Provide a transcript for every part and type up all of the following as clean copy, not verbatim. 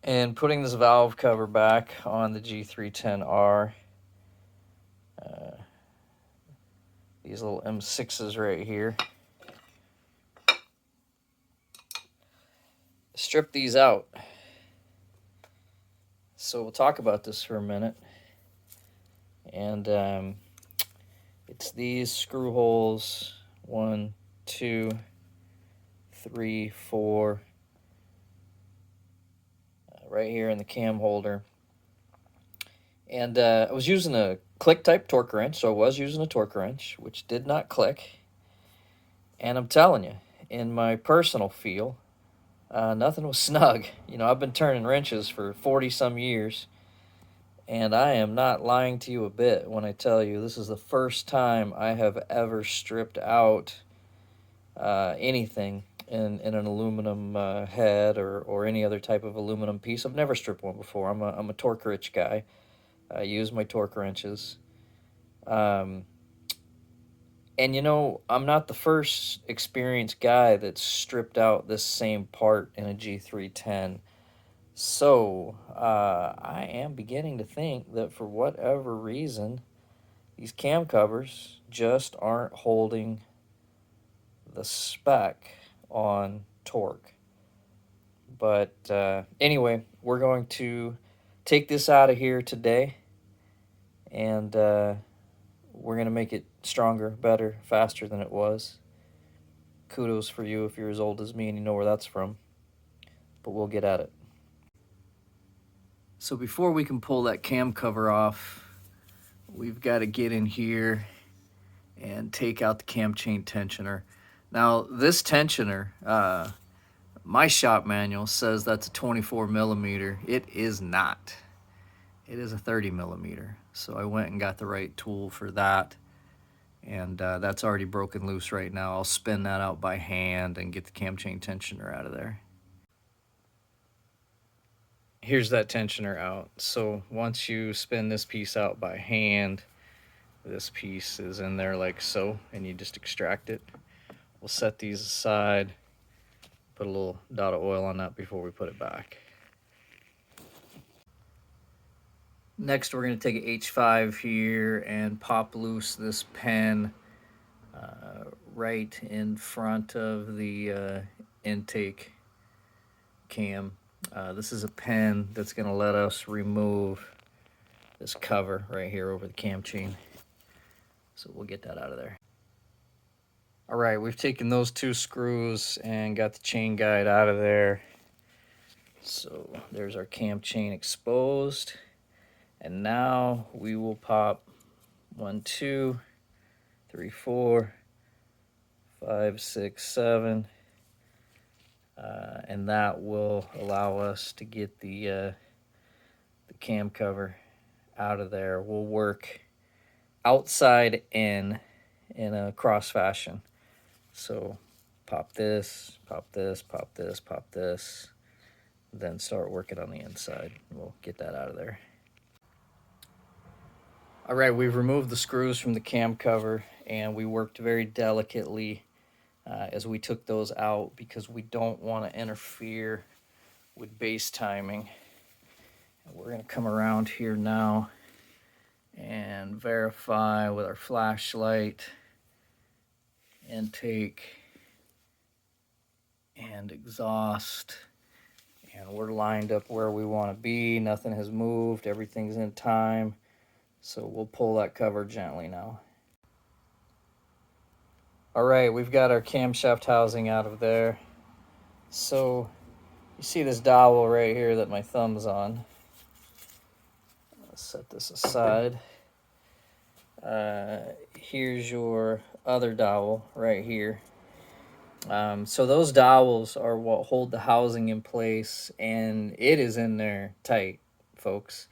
And putting this valve cover back on the G310R. These little M6s right here. Strip these out. So we'll talk about this for a minute. And it's these screw holes, 1, 2, 3, 4, right here in the cam holder. And I was using a click type torque wrench, so I was using a torque wrench, which did not click. And I'm telling you, in my personal feel, nothing was snug. You know, I've been turning wrenches for 40 some years, and I am not lying to you a bit when I tell you this is the first time I have ever stripped out anything in an aluminum head or any other type of aluminum piece. I've never stripped one before. I'm a torque rich guy. I use my torque wrenches. And you know, I'm not the first experienced guy that's stripped out this same part in a G310. So I am beginning to think that for whatever reason, these cam covers just aren't holding the spec on torque. But anyway, we're going to take this out of here today, and we're going to make it stronger, better, faster than it was. Kudos for you if you're as old as me and you know where that's from. But we'll get at it. So before we can pull that cam cover off, we've got to get in here and take out the cam chain tensioner. Now, this tensioner, my shop manual says that's a 24 millimeter. It is not. It is a 30 millimeter. So I went and got the right tool for that. And that's already broken loose right now. I'll spin that out by hand and get the cam chain tensioner out of there. Here's that tensioner out. So once you spin this piece out by hand, this piece is in there like so, and you just extract it. We'll set these aside, put a little dot of oil on that before we put it back. Next, we're going to take an H5 here and pop loose this pen right in front of the intake cam. This is a pen that's going to let us remove this cover right here over the cam chain. So we'll get that out of there. All right, we've taken those two screws and got the chain guide out of there. So there's our cam chain exposed. And now we will pop 1, 2, 3, 4, 5, 6, 7. And that will allow us to get the cam cover out of there. We'll work outside in a cross fashion. So pop this, pop this, pop this, pop this, then start working on the inside. We'll get that out of there. All right, we've removed the screws from the cam cover, and we worked very delicately as we took those out because we don't want to interfere with base timing. And we're going to come around here now and verify with our flashlight, intake, and exhaust. And we're lined up where we want to be. Nothing has moved. Everything's in time. So we'll pull that cover gently now. All right, we've got our camshaft housing out of there. So you see this dowel right here that my thumb's on. Let's set this aside. Here's your other dowel right here. So those dowels are what hold the housing in place, and it is in there tight, folks.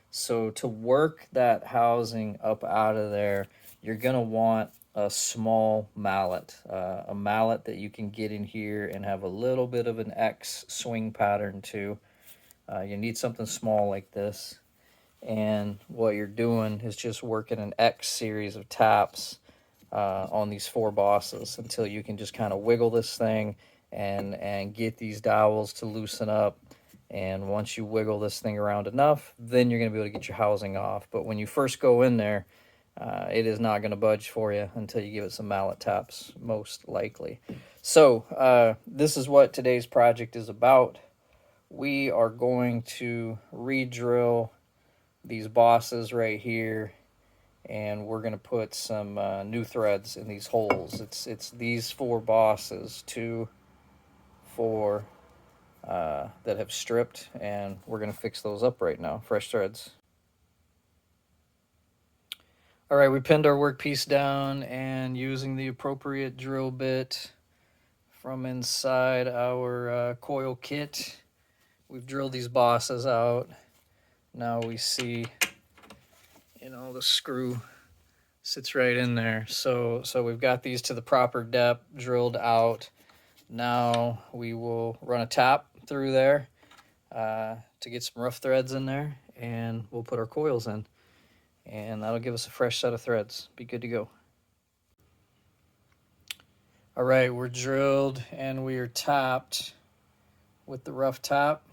So to work that housing up out of there, you're going to want a small mallet, a mallet that you can get in here and have a little bit of an X swing pattern to. You need something small like this. And what you're doing is just working an X series of taps on these 4 bosses until you can just kind of wiggle this thing and get these dowels to loosen up And once you wiggle this thing around enough, then you're going to be able to get your housing off. But when you first go in there, it is not going to budge for you until you give it some mallet taps, most likely. So this is what today's project is about. We are going to re-drill these bosses right here, and we're going to put some new threads in these holes. It's these 4 bosses, 2, 4, that have stripped, and we're going to fix those up right now. Fresh threads. All right, we pinned our workpiece down, and using the appropriate drill bit from inside our coil kit, we've drilled these bosses out. Now we see, the screw sits right in there. So we've got these to the proper depth drilled out. Now we will run a tap through there to get some rough threads in there, and we'll put our coils in. And that'll give us a fresh set of threads. Be good to go. All right, we're drilled and we are tapped with the rough tap.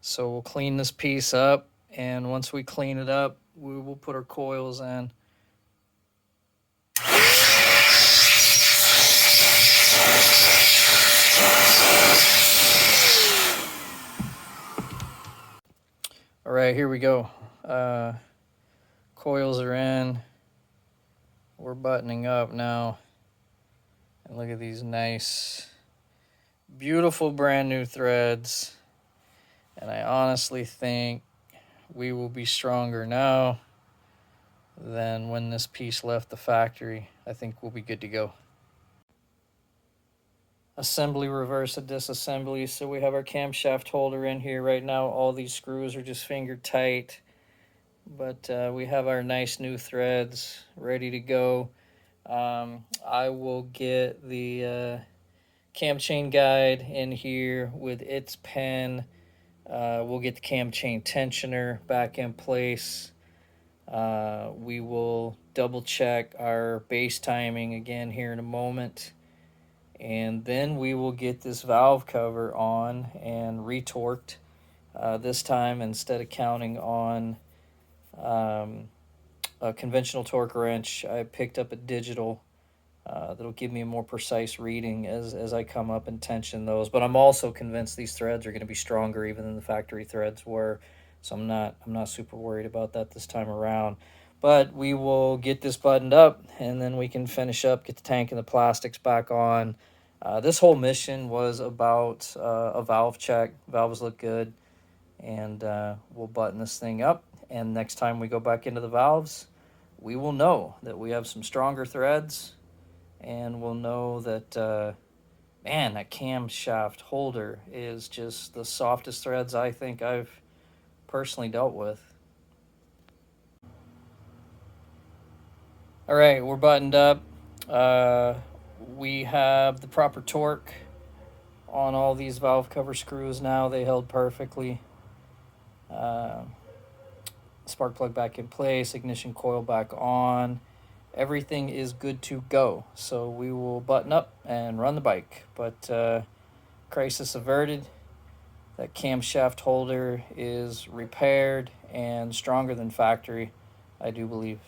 So we'll clean this piece up, and once we clean it up, we will put our coils in. All right, here we go. Coils are in. We're buttoning up now. And look at these nice, beautiful brand new threads. And I honestly think we will be stronger now than when this piece left the factory. I think we'll be good to go. Assembly, reverse, and disassembly. So we have our camshaft holder in here right now. All these screws are just finger tight, but we have our nice new threads ready to go. I will get the cam chain guide in here with its pin. We'll get the cam chain tensioner back in place. We will double check our base timing again here in a moment. And then we will get this valve cover on and retorqued. This time, instead of counting on a conventional torque wrench, I picked up a digital that'll give me a more precise reading as I come up and tension those. But I'm also convinced these threads are going to be stronger even than the factory threads were. So I'm not super worried about that this time around. But we will get this buttoned up, and then we can finish up, get the tank and the plastics back on. This whole mission was about a valve check. Valves look good, and we'll button this thing up. And next time we go back into the valves, we will know that we have some stronger threads, and we'll know that, man, that camshaft holder is just the softest threads I think I've personally dealt with. All right, we're buttoned up. We have the proper torque on all these valve cover screws now. They held perfectly. Spark plug back in place, ignition coil back on. Everything is good to go. So we will button up and run the bike. But crisis averted. That camshaft holder is repaired and stronger than factory, I do believe.